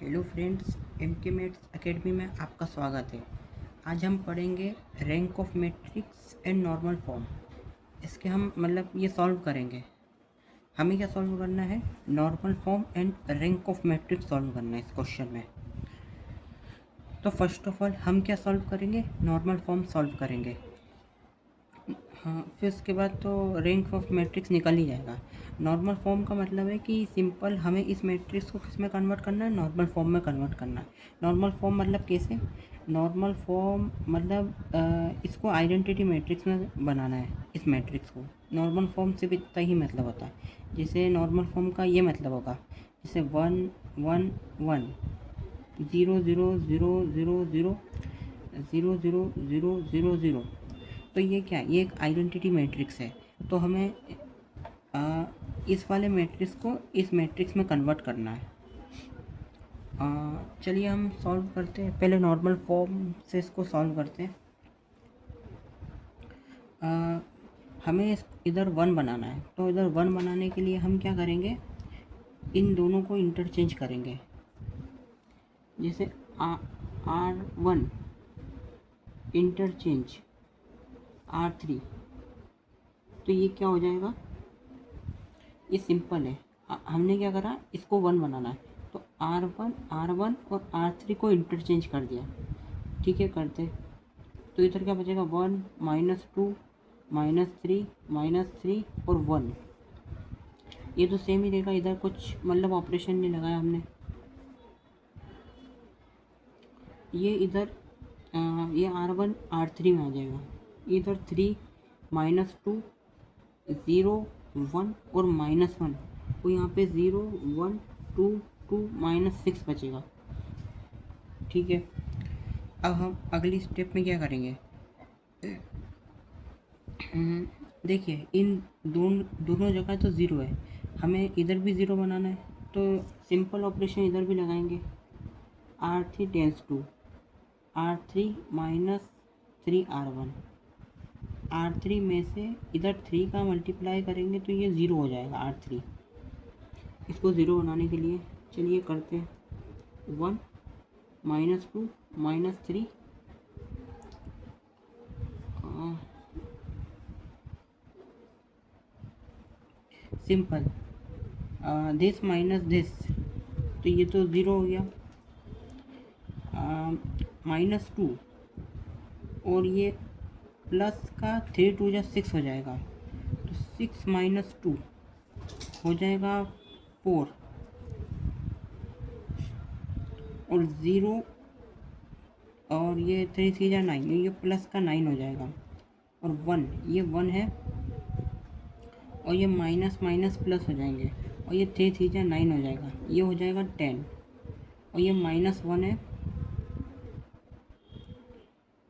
Hello friends, M के mats academy में आपका स्वागत है। आज हम पढ़ेंगे rank of matrix and normal form. इसके हम ये सॉल्व करेंगे। हमें क्या सॉल्व करना है? Normal form and rank of matrix solve करना है इस क्वेश्चन में। तो फर्स्ट ऑफ ऑल हम क्या सॉल्व करेंगे? नॉर्मल फॉर्म सॉल्व करेंगे। हाँ, फिर उसके बाद तो रैंक ऑफ मैट्रिक्स निकल ही जाएगा। नॉर्मल फॉर्म का मतलब है कि सिंपल हमें इस मैट्रिक्स को किस में कन्वर्ट करना है? नॉर्मल फॉर्म में कन्वर्ट करना है। नॉर्मल फॉर्म मतलब कैसे? नॉर्मल फॉर्म इसको आइडेंटिटी मैट्रिक्स में बनाना है। इस मैट्रिक्स को नॉर्मल फॉर्म से भी इतना ही मतलब होता है। जैसे नॉर्मल फॉर्म का ये मतलब होगा, जैसे 1 1 1 0 0 0 0 0 0 0 0 0 0। तो ये क्या है? ये एक आइडेंटिटी मैट्रिक्स है। तो हमें इस वाले मैट्रिक्स को इस मैट्रिक्स में कन्वर्ट करना है। चलिए हम सॉल्व करते हैं। पहले नॉर्मल फॉर्म से इसको सॉल्व करते हैं। हमें इधर 1 बनाना है। तो इधर 1 बनाने के लिए हम क्या करेंगे? इन दोनों को इंटरचेंज करेंगे। जैसे R1 इंटरचेंज R3। तो ये क्या हो जाएगा? ये सिंपल है। हमने क्या करा, इसको 1 बनाना है तो R1 और R3 को इंटरचेंज कर दिया। ठीक है, करते। तो इधर क्या बचेगा? 1 -2 -3 -3 और 1। ये तो सेम ही रहेगा। इधर कुछ ऑपरेशन नहीं लगाया हमने। ये इधर ये R1 R3 में आ जाएगा। इधर 3 -2 0 1 और -1, तो यहाँ पे 0 1 2 2 -6 बचेगा। ठीक है, अब हम अगली स्टेप में क्या करेंगे? देखिए, इन दोनों जगह तो ज़ीरो है, हमें इधर भी ज़ीरो बनाना है। तो सिंपल ऑपरेशन इधर भी लगाएंगे। R3 tends to R3 -3 R1। R3 में से इधर 3 का मल्टीप्लाई करेंगे तो ये ज़ीरो हो जाएगा R3। इसको ज़ीरो बनाने के लिए चलिए करते हैं। 1 -2 -3 सिंपल दिस माइनस दिस, तो ये तो ज़ीरो हो गया। -2 और ये प्लस का 3 2 जा 6 हो जाएगा। तो 6 -2 हो जाएगा 4 और 0 और ये 3 3 जा 9, ये प्लस का 9 हो जाएगा। और 1, ये 1 है और ये माइनस माइनस प्लस हो जाएंगे और ये 3 3 जा 9 हो जाएगा। ये हो जाएगा 10 और ये -1 है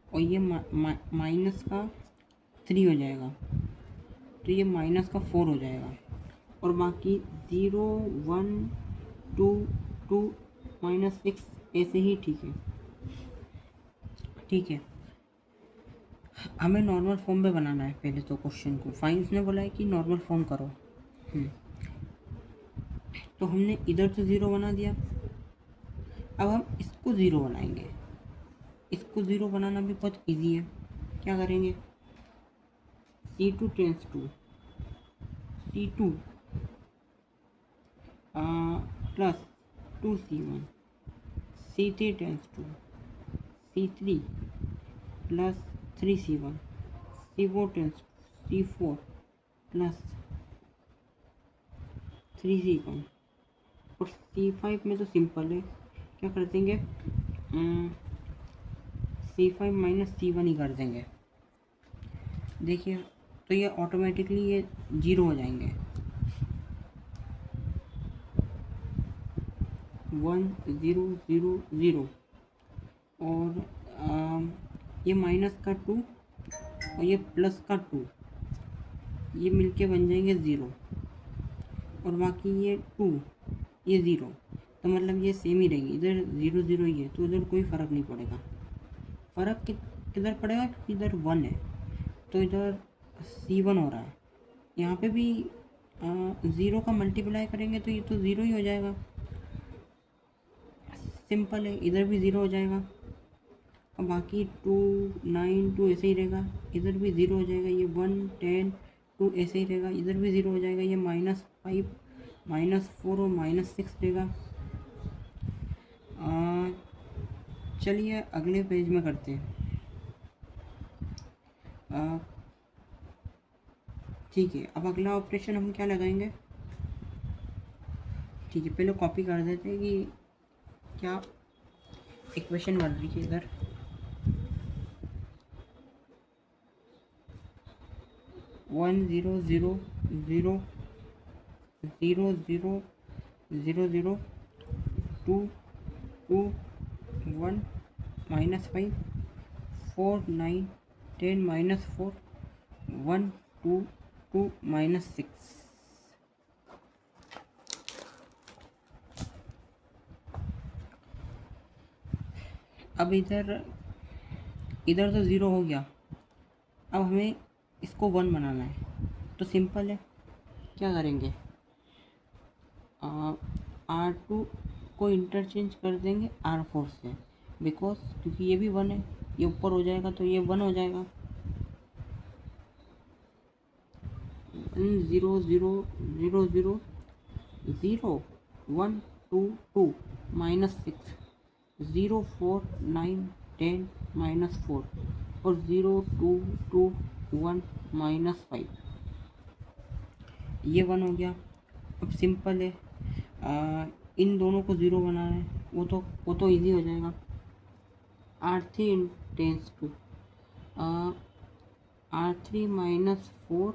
और ये माइनस का 3 हो जाएगा। तो ये माइनस का 4 हो जाएगा। और बाकी 0 1 2 2 -6 ऐसे ही। ठीक है, ठीक है। हमें नॉर्मल फॉर्म में बनाना है पहले तो क्वेश्चन को। फाइंस ने बोला है कि नॉर्मल फॉर्म करो। तो हमने इधर तो ज़ीरो बना दिया। अब हम इसको ज़ीरो बनाएंगे। इसको ज़ीरो बनाना भी बहुत इजी है। क्या करेंगे? C2 tends to C2 plus 2C1। C3 tends to C3 plus 3C1। C4 tends C4 plus 3C1। और C5 में तो सिंपल है, क्या कर देंगे? C5 -C1 ही कर देंगे। देखिए, तो ये ऑटोमेटिकली ये जीरो हो जाएंगे। 1 0 0 0 और ये माइनस का 2 और ये प्लस का 2, ये मिलके बन जाएंगे 0 और बाकी ये 2 ये 0। तो ये सेम ही रहेगी। इधर 0 0 ही है तो इधर कोई फ़र्क नहीं पड़ेगा। फ़र्क किधर पड़ेगा? क्योंकि इधर 1 है तो इधर C1 हो रहा है। यहाँ पे भी 0 का मल्टीप्लाई करेंगे तो ये तो 0 ही हो जाएगा। सिंपल है, इधर भी ज़ीरो हो जाएगा। और बाकी 2 9 2 ऐसे ही रहेगा, इधर भी ज़ीरो हो जाएगा। ये 1 10 2 ऐसे ही रहेगा, इधर भी ज़ीरो हो जाएगा। ये -5 -4 और -6 रहेगा। चलिए अगले पेज में करते हैं। ठीक है, अब अगला ऑपरेशन हम क्या लगाएंगे। ठीक है, पहले कॉपी कर देते हैं कि क्या इक्वेशन बन रही है इधर। 1 0 0 0 0 0 0 0 2 2 1 -5 4 9 10 -4 1 2 2 -6। अब इधर इधर तो ज़ीरो हो गया। अब हमें इसको 1 बनाना है, तो सिंपल है, क्या करेंगे, R2 को इंटरचेंज कर देंगे R4 से, बिकॉज क्योंकि ये भी 1 है, ये ऊपर हो जाएगा तो ये 1 हो जाएगा। 1 0 0 0 0 0 1 2 2 -6 0 4 9 10 -4 और 0 2 2 1 -5। ये 1 हो गया। अब सिंपल है, इन दोनों को ज़ीरो बनाना है, वो तो इजी हो जाएगा। R3 tends to R3 -4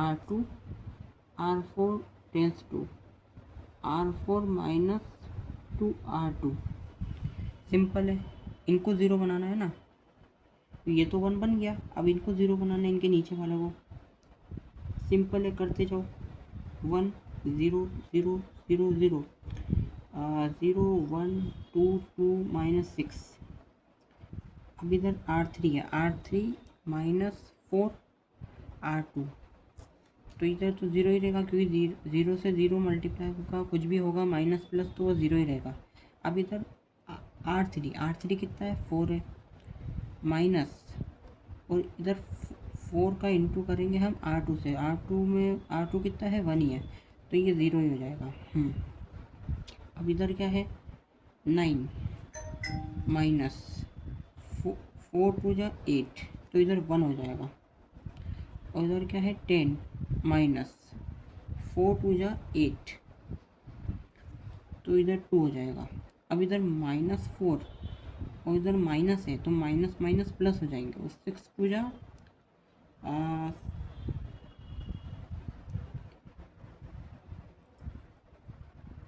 R2 R4 tends to R4 -2 R2। Simple है, इनको ज़ीरो बनाना है ना, तो ये तो 1 बन गया। अब इनको ज़ीरो बनाना है, इनके नीचे वाले को। सिंपल है, करते जाओ। 1 0 0 0 0 0 1 2 2 -6। अब इधर R3 है, R3 -4 R2, तो इधर तो ज़ीरो ही रहेगा, क्योंकि ज़ीरो से ज़ीरो मल्टीप्लाई होगा, कुछ भी होगा माइनस प्लस तो वो ज़ीरो ही रहेगा। अब इधर R3 कितना है, 4 है, माइनस, और इधर 4 का इंटू करेंगे हम R2 से। R2 कितना है, 1 ही है, तो ये ज़ीरो ही हो जाएगा। अब इधर क्या है, 9 माइनस 4 2 जा 8, तो इधर 1 हो जाएगा। और इधर क्या है, 10 माइनस 4 2 जा 8, तो इधर 2 हो जाएगा। अब इधर -4 और इधर माइनस है, तो माइनस माइनस प्लस हो जाएंगे। और 6 2 जा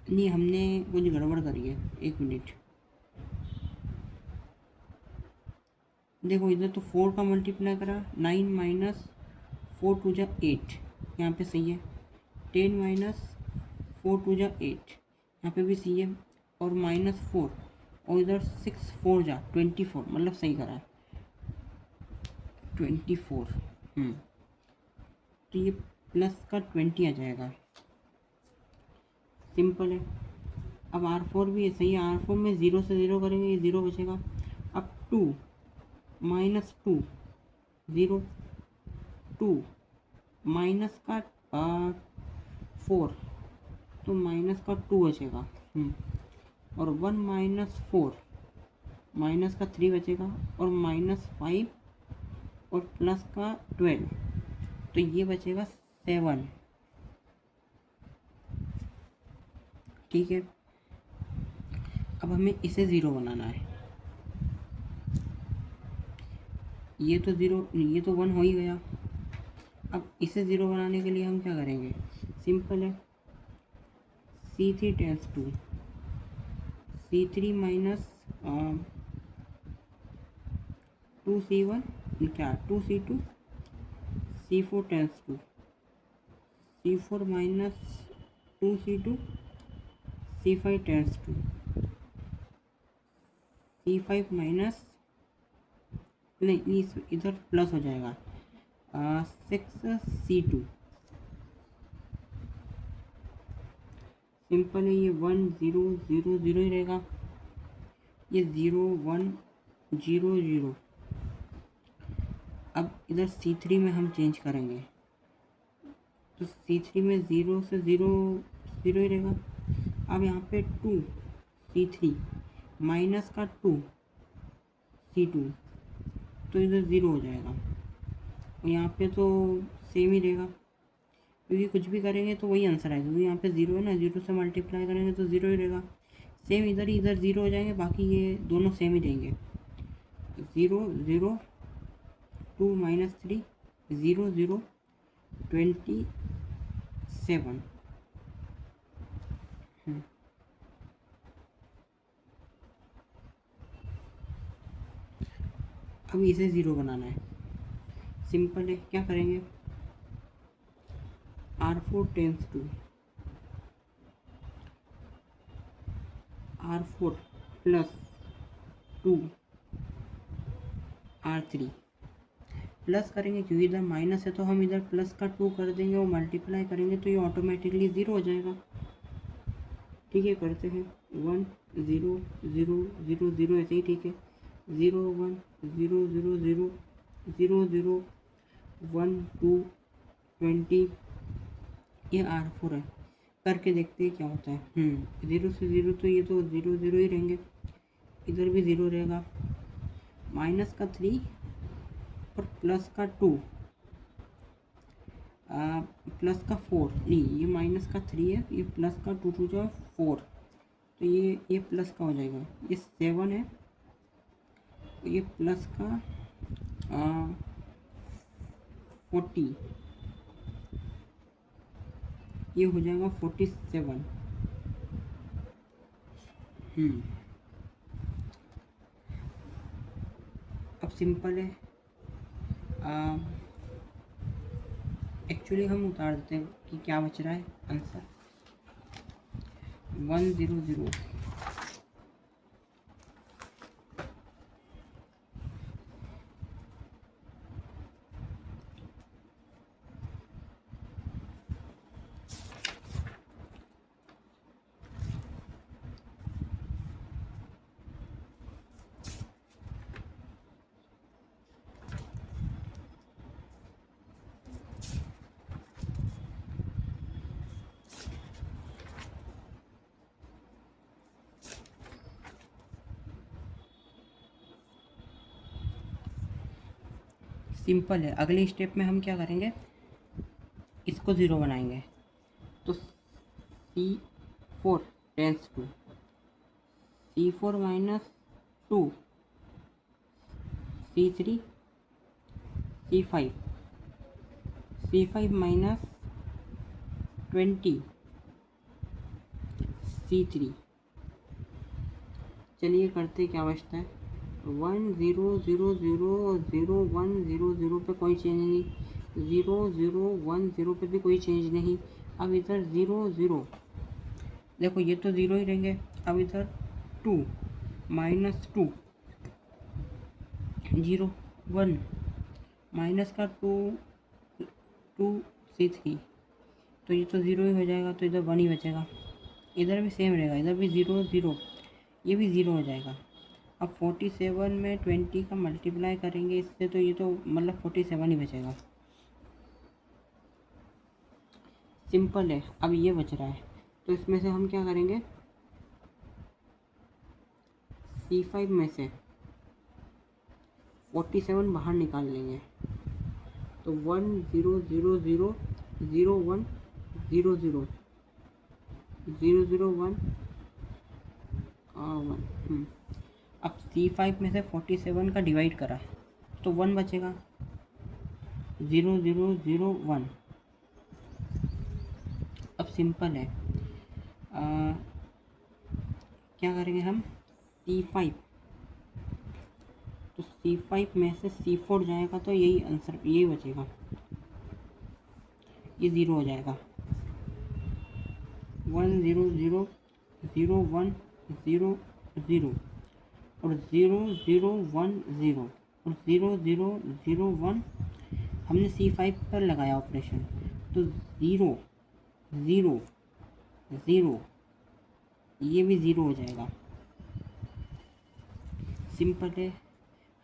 नहीं, हमने कुछ गड़बड़ करी है, 1 मिनट। देखो, इधर तो 4 का मल्टीप्लाई करा, 9 माइनस 4 2 जा 8, यहाँ पे सही है। 10 माइनस 4 2 जा 8, यहाँ पे भी सही है। और -4 और इधर 6 4 जा 24, मतलब सही करा है, 24। तो ये प्लस का 20 आ जाएगा। सिंपल है। अब R4 भी ऐसे ही है, R4 में 0 से 0 करेंगे, ये 0 बचेगा। अब 2 -2 0 2 माइनस का 4, तो माइनस का 2 बचेगा। और 1 -4 माइनस का 3 बचेगा, और -5 और प्लस का 12, तो ये बचेगा 7। ठीक है, अब हमें इसे ज़ीरो बनाना है। ये तो 1 हो ही गया। अब इसे ज़ीरो बनाने के लिए हम क्या करेंगे, सिंपल है, C3 tends to C3 minus 2C1, क्या 2C2, C4 tends to C4 minus 2C2, C5 tends to C5 minus, नहीं, इधर प्लस हो जाएगा, 6C2। सिंपल है, ये 1 0 0 0 ही रहेगा। ये 0 1 0 0। अब इधर C3 में हम चेंज करेंगे तो C3 में 0 से 0 0 ही रहेगा। अब यहाँ पे 2 C3 माइनस का 2 C2 तो इधर 0 हो जाएगा और यहाँ पे तो सेम ही रहेगा क्योंकि कुछ भी करेंगे तो वही आंसर आएगा क्योंकि यहाँ पे 0 है ना, 0 से मल्टीप्लाई करेंगे तो 0 ही रहेगा। सेम इधर 0 हो जाएंगे, बाकी ये दोनों सेम ही रहेंगे। 0 0 2 माइनस 3 0 0 27। अब इसे 0 बनाना है, सिंपल है। क्या करेंगे, R4 tends to R4 plus 2 R3 plus करेंगे क्योंकि इधर माइनस है तो हम इधर प्लस का 2 कर देंगे और मल्टीप्लाई करेंगे तो ये ऑटोमेटिकली 0 हो जाएगा। ठीक है, करते हैं 1 0 0 0 0 ऐसे ही ठीक है। 0 1 0 0 0 0 0 1 2 20। ये R4 है, करके देखते हैं क्या होता है। 0 से 0 तो ये तो 0 0 ही रहेंगे, इधर भी 0 रहेगा। माइनस का 3 और प्लस का 2 प्लस का 4 नहीं, ये माइनस का 3 है, ये प्लस का 2 2 जो 4 तो ये प्लस का हो जाएगा। ये 7 है, ये प्लस का 40 ये हो जाएगा 47। अब सिंपल है, एक्चुअली हम उतार देते हैं कि क्या बच रहा है आंसर 1 0 0। सिंपल है, अगले स्टेप में हम क्या करेंगे, इसको 0 बनाएंगे तो C4 tends to C4 minus 2 C3 C5 C5 minus 20 C3। चलिए करते क्या बचता है, 1 0 0 0 0 1 0 0 पे कोई चेंज नहीं, 0 0 1 0 पे भी कोई चेंज नहीं। अब इधर 0 0 देखो ये तो 0 ही रहेंगे। अब इधर 2 माइनस 2 0 1 माइनस का 2 2 C3 तो ये तो 0 ही हो जाएगा, तो इधर 1 ही बचेगा। इधर भी सेम रहेगा, इधर भी 0 0 ये भी 0 हो जाएगा। अब 47 में 20 का मल्टीप्लाई करेंगे इससे तो ये तो मतलब 47 ही बचेगा। सिंपल है, अब ये बच रहा है तो इसमें से हम क्या करेंगे, C5 में से 47 बाहर निकाल लेंगे तो 1 0 0 0 0 1 0 0 0 0 1 1। अब C5 में से 47 का डिवाइड करा तो 1 बचेगा, 0 0 0 1। अब सिंपल है, क्या करेंगे हम, C5 तो C5 में से C4 जाएगा तो यही आंसर यही बचेगा, ये 0 हो जाएगा। 1 0 0 0 1 0 0 और 0 0 1 0 और 0 0 0 1। हमने C5 पर लगाया ऑपरेशन तो 0 0 0 ये भी 0 हो जाएगा। सिंपल है।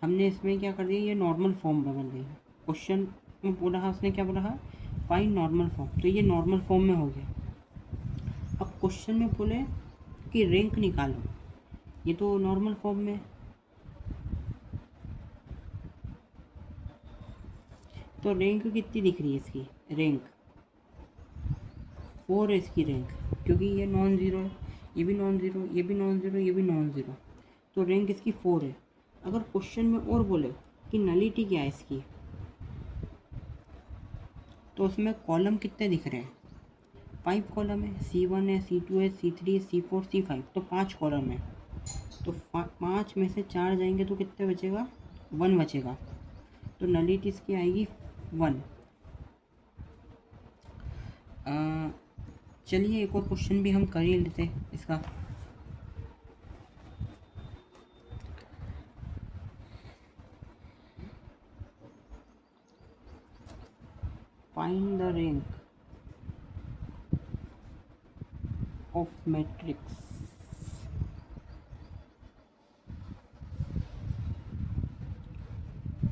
हमने इसमें क्या कर दिया, ये नॉर्मल फॉर्म बन गई। क्वेश्चन में बोला है, उसने क्या बोला है, फाइंड नॉर्मल फॉर्म, तो ये नॉर्मल फॉर्म में हो गया। अब क्वेश्चन में बोले कि रैंक निकालो, ये तो नॉर्मल फॉर्म में। तो रैंक कितनी दिख रही है इसकी, रैंक 4 है इसकी रैंक, क्योंकि ये नॉन ज़ीरो है, ये भी नॉन ज़ीरो, ये भी नॉन ज़ीरो, ये भी नॉन ज़ीरो, तो रैंक इसकी 4 है। अगर क्वेश्चन में और बोले कि नलिटी क्या है इसकी, तो उसमें कॉलम कितने दिख रहे हैं, 5 कॉलम है, C1 है, C2 है, C3 है, C4, C5, तो 5 कॉलम है। तो 5 में से 4 जाएंगे तो कितने बचेगा, 1 बचेगा, तो नलिटी इसकी आएगी 1। चलिए एक और क्वेश्चन भी हम कर ही लेते हैं इसका। Find the rank of matrix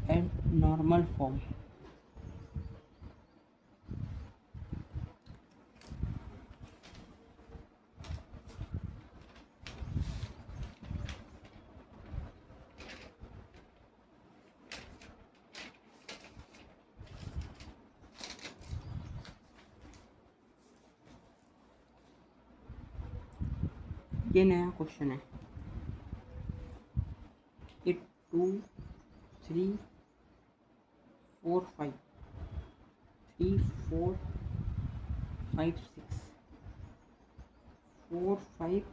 and normal form. ये नया क्वेश्चन है, ये 2 3 4 5 3 4 5 6 4 5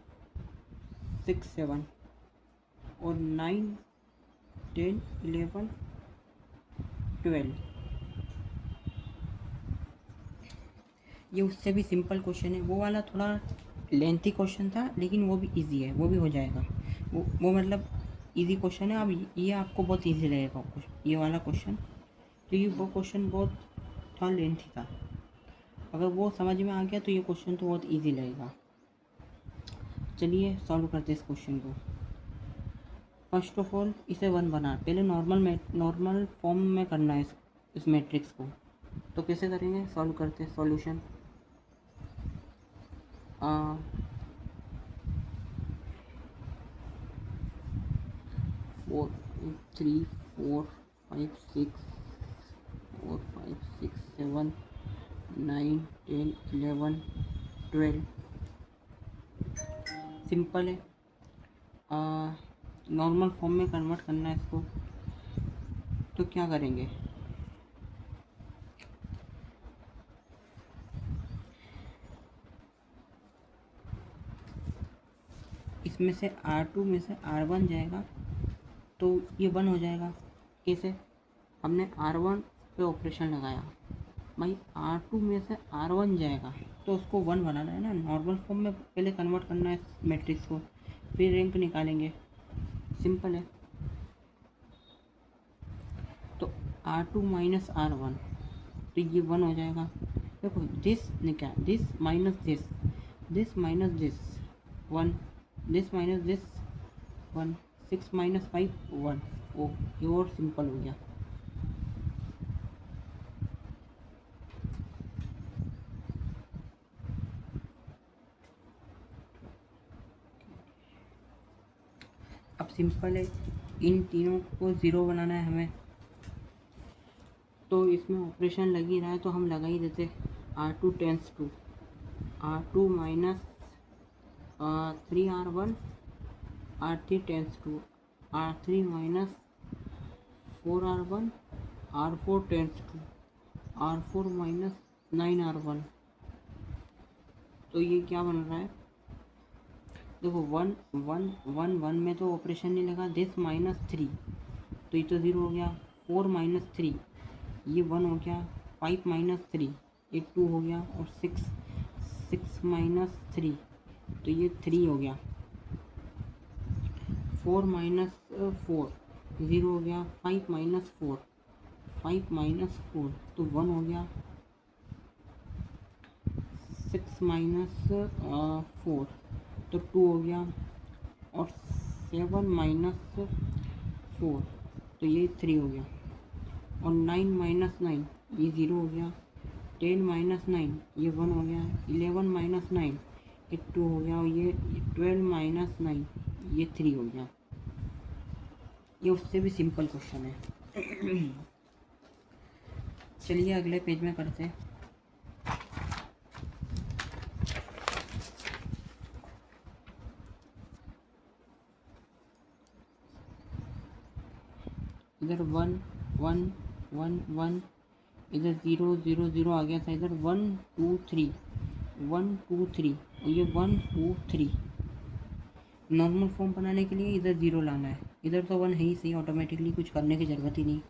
6 7 और 9 10 11 12। ये उससे भी सिंपल क्वेश्चन है, वो वाला थोड़ा लेंथी क्वेश्चन था, लेकिन वो भी इजी है, वो भी हो जाएगा। वो मतलब इजी क्वेश्चन है। अब ये आपको बहुत इजी लगेगा ये वाला क्वेश्चन, क्योंकि वो क्वेश्चन बहुत थोड़ा लेंथी था। अगर वो समझ में आ गया तो ये क्वेश्चन तो बहुत इजी लगेगा। चलिए सॉल्व करते हैं इस क्वेश्चन को। फर्स्ट ऑफ ऑल इसे 1 बना, पहले नॉर्मल फॉर्म में करना है इस मैट्रिक्स को। तो कैसे करेंगे, सॉल्व करते हैं। सॉल्यूशन 4 3 4 5 6 4 5 6 7 9 10 11 12। सिंपल है, नॉर्मल फॉर्म में कन्वर्ट करना है इसको। तो क्या करेंगे, इसमें से R2 में से R1 जाएगा, तो ये 1 हो जाएगा। कैसे, हमने R1 पे ऑपरेशन लगाया, भाई R2 में से R1 जाएगा तो उसको 1 बनाना है ना, नॉर्मल फॉर्म में पहले कन्वर्ट करना है मैट्रिक्स को, फिर रैंक निकालेंगे। सिंपल है। तो R2 माइनस R1, तो ये 1 हो जाएगा। देखो दिस निकाल, this minus this minus this 1, this minus this 1, 6 minus 5 1। ओ, ये और सिंपल हो गया। अब सिंपल है, इन तीनों को ज़ीरो बनाना है हमें, तो इसमें ऑपरेशन लग ही रहा है तो हम लगा ही देते। R2 tends to R2 minus 3R1, R3 tends to R3 minus 4R1, R4 tends to R4 minus 9R1। तो ये क्या बन रहा है, देखो 1 1 1 1 में तो ऑपरेशन नहीं लगा, दिस माइनस 3, तो ये तो ज़ीरो हो गया। 4 माइनस 3, ये 1 हो गया। 5 माइनस 3, ये 2 हो गया। और 6 माइनस 3, तो ये 3 हो गया। 4 माइनस 4, 0 हो गया। 5 माइनस 4, 5 माइनस 4, तो 1 हो गया। 6 माइनस 4, तो 2 हो गया। और 7 माइनस 4, तो ये 3 हो गया। और 9 माइनस 9 ये 0 हो गया। 10 माइनस 9 ये 1 हो गया। 11 माइनस 9 ये 2 हो गया। और ये 12 माइनस 9 ये 3 हो गया। ये उससे भी सिंपल क्वेश्चन है। चलिए अगले पेज में करते हैं। इधर 1 1 1 1, इधर 0 0 0 आ गया था। इधर 1 2 3 1 2 3 और ये 1 2 3। नॉर्मल फॉर्म बनाने के लिए इधर 0 लाना है। इधर तो 1 है ही सही, ऑटोमेटिकली कुछ करने की ज़रूरत ही नहीं।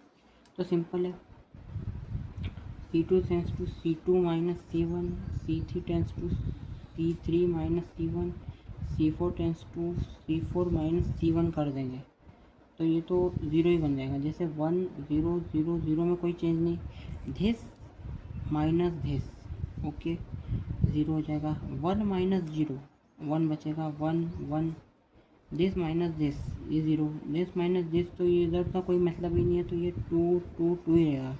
तो सिंपल है, C2 tends to C2 minus C1, C3 tends to C3 minus C1, C4 tends to C4 minus C1 कर देंगे तो ये तो 0 ही बन जाएगा। जैसे 1 0 0 0 में कोई चेंज नहीं, धिस माइनस धिस, ओके 0 हो जाएगा। 1 माइनस 0 1 बचेगा, 1 1, दिस माइनस दिस ये 0, दिस माइनस दिस, तो ये इधर का कोई मतलब ही नहीं है, तो ये 2 2 2 ही रहेगा।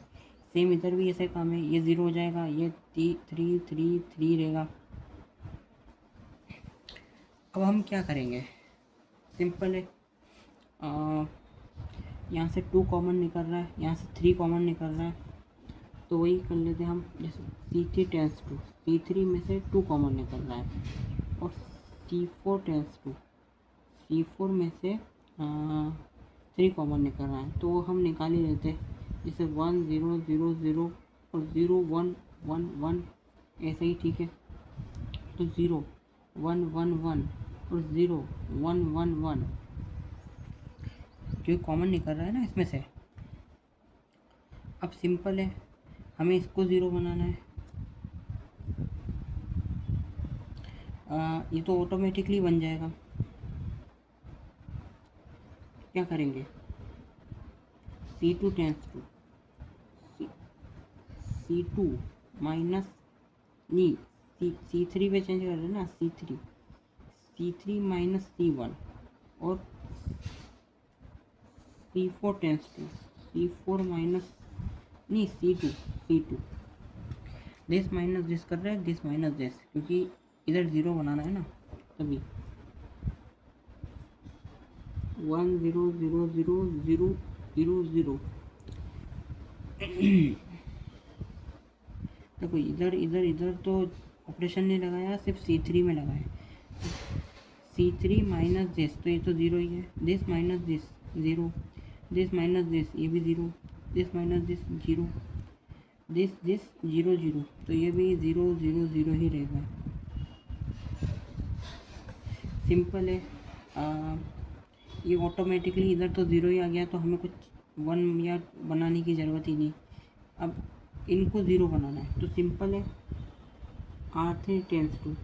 सेम इधर भी ऐसे काम है, ये 0 हो जाएगा, ये 3 3 3 रहेगा। अब हम क्या करेंगे, सिंपल है, यहाँ से 2 कॉमन निकल रहा है, यहाँ से 3 कॉमन निकल रहा है, तो वही कर लेते हैं हम। जैसे C3 टेंस टू C3 में से 2 कॉमन निकल रहा है, और C4 टेंस टू C4 में से 3 कॉमन निकल रहा है, तो वो हम निकाल ही लेते हैं। जैसे 1 0 0 0 और 0 1 1 1 ऐसे ही, ठीक है। तो 0 1 1 1 और 0 1 1 1 जो कॉमन निकल रहा है ना इसमें से। अब सिंपल है, हमें इसको 0 बनाना है। ये तो ऑटोमेटिकली बन जाएगा। क्या करेंगे, C2 tends to C2 minus नहीं, C3 पे चेंज कर रहे हैं ना, C3 माइनस C1 और C4 tends to C4 minus नहीं C2 दिस माइनस दिस कर रहे हैं, दिस माइनस दिस, क्योंकि इधर 0 बनाना है ना, तभी 1 0 0 0 0 0 0। देखो इधर इधर इधर तो ऑपरेशन नहीं लगाया, सिर्फ C3 में लगाया। C3 माइनस दिस, तो ये तो 0 ही है। This minus this 0, this minus this ये भी 0, दिस माइनस दिस 0, दिस 0 0, तो ये भी 0 0 0 ही रहेगा। सिंपल है, ये ऑटोमेटिकली इधर तो 0 ही आ गया, तो हमें कुछ 1 या बनाने की ज़रूरत ही नहीं। अब इनको 0 बनाना है, तो सिंपल है, R3 tends to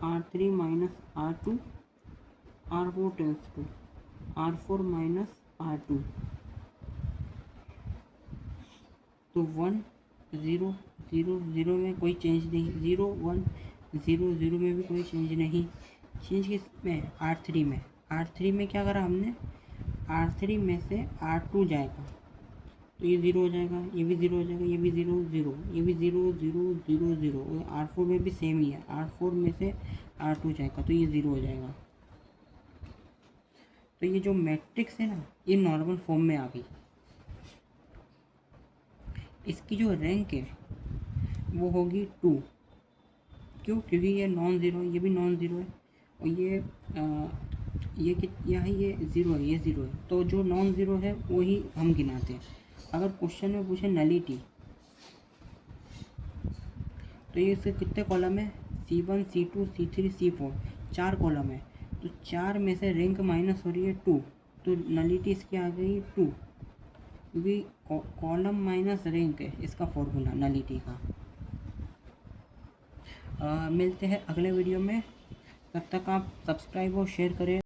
R3 minus R2, R4 tends to R4 minus R2, तो 1 0 0 0 में कोई चेंज नहीं, 0 1 0 0 में भी कोई चेंज नहीं। चेंज किस में, R3 में क्या करा हमने, R3 में से R2 जाएगा, तो ये 0 हो जाएगा, ये भी 0 हो जाएगा, ये भी 0 0, ये भी 0 0 0 0, और R4 में भी सेम ही है, R4 में से R2 जाएगा, तो ये 0 हो जाएगा। तो ये जो मैट्रिक्स है ना, ये नॉर्मल फॉर्म में आ गई। इसकी जो रैंक है वो होगी 2, क्यों, क्योंकि ये नॉन ज़ीरो, ये भी नॉन ज़ीरो है, और ये यहाँ ये 0 है, ये 0 है, तो जो नॉन ज़ीरो है वही हम गिनाते हैं। अगर क्वेश्चन में पूछे नलिटी, तो ये इसके कितने कॉलम है, C1 C2 C3 C4, 4 column है, तो 4 में से रैंक माइनस हो रही है 2, तो नलिटी इसकी आ गई 2, क्योंकि कॉलम माइनस रैंक है इसका फॉर्मूला नलिटी का। मिलते हैं अगले वीडियो में, तब तक आप सब्सक्राइब और शेयर करें।